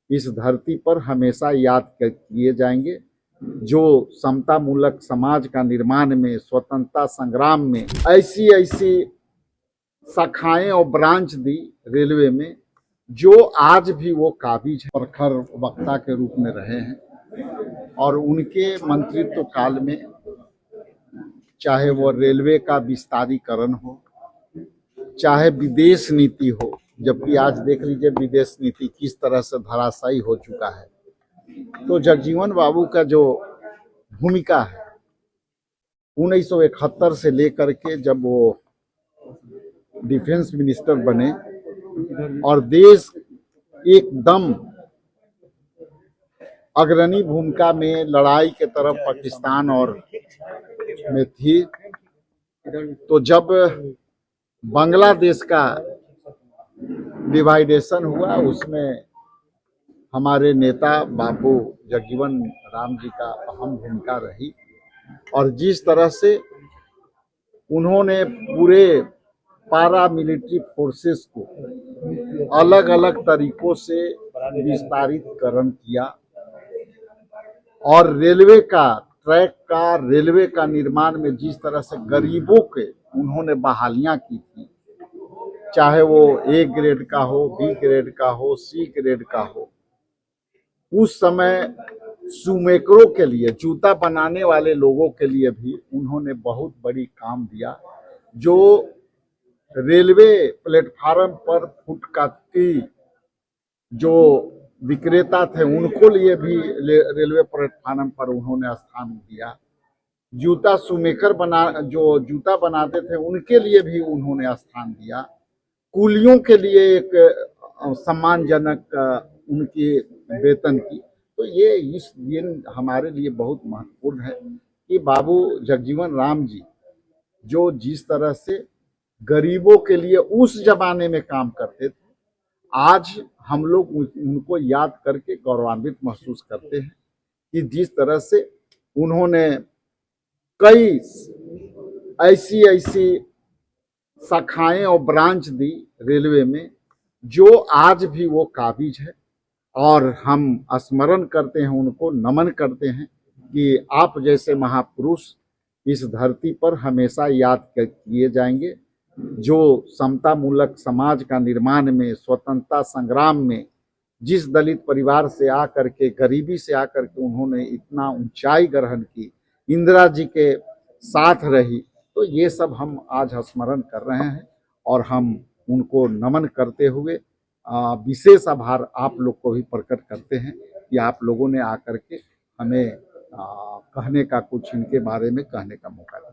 इस धरती पर हमेशा याद किए जाएंगे, जो समता मूलक समाज का निर्माण में, स्वतंत्रता संग्राम में ऐसी ऐसी शाखाएं और ब्रांच दी रेलवे में, जो आज भी वो काबिज है, प्रखर वक्ता के रूप में रहे हैं। और उनके मंत्रित्व काल में चाहे वो रेलवे का विस्तारीकरण हो, चाहे विदेश नीति हो, जबकि आज देख लीजिए विदेश नीति किस तरह से धराशायी हो चुका है, तो जगजीवन बाबू का जो भूमिका है 1971 से लेकर के जब वो डिफेंस मिनिस्टर बने और देश एकदम अग्रणी भूमिका में लड़ाई के तरफ पाकिस्तान और में थी, तो जब बांग्लादेश का डिवाइडेशन हुआ उसमें हमारे नेता बाबू जगजीवन राम जी का अहम भूमिका रही। और जिस तरह से उन्होंने पूरे पारा मिलिट्री फोर्सेस को अलग अलग तरीकों से विस्तारितकरण किया और रेलवे का ट्रैक का, रेलवे का निर्माण में जिस तरह से गरीबों के उन्होंने बहालियां की थी, चाहे वो ए ग्रेड का हो, बी ग्रेड का हो, सी ग्रेड का हो, उस समय शूमेकरों के लिए, जूता बनाने वाले लोगों के लिए भी उन्होंने बहुत बड़ी काम दिया। जो रेलवे प्लेटफार्म पर फुटपाती जो विक्रेता थे उनको लिए भी रेलवे प्लेटफार्म पर उन्होंने स्थान दिया। जूता शूमेकर जो जूता बनाते थे उनके लिए भी उन्होंने स्थान दिया। कुलियों के लिए एक सम्मानजनक उनकी वेतन की। तो ये इस दिन हमारे लिए बहुत महत्वपूर्ण है कि बाबू जगजीवन राम जी जो जिस तरह से गरीबों के लिए उस जमाने में काम करते थे, आज हम लोग उनको याद करके गौरवान्वित महसूस करते हैं कि जिस तरह से उन्होंने कई ऐसी ऐसी शाखाएं और ब्रांच दी रेलवे में, जो आज भी वो काबिज है। और हम स्मरण करते हैं, उनको नमन करते हैं कि आप जैसे महापुरुष इस धरती पर हमेशा याद किए जाएंगे, जो समता मूलक समाज का निर्माण में, स्वतंत्रता संग्राम में जिस दलित परिवार से आकर के, गरीबी से आकर के उन्होंने इतना ऊंचाई ग्रहण की, इंदिरा जी के साथ रही, तो ये सब हम आज स्मरण कर रहे हैं। और हम उनको नमन करते हुए विशेष आभार आप लोग को भी प्रकट करते हैं कि आप लोगों ने आकर के हमें कहने का, कुछ इनके बारे में कहने का मौका दिया।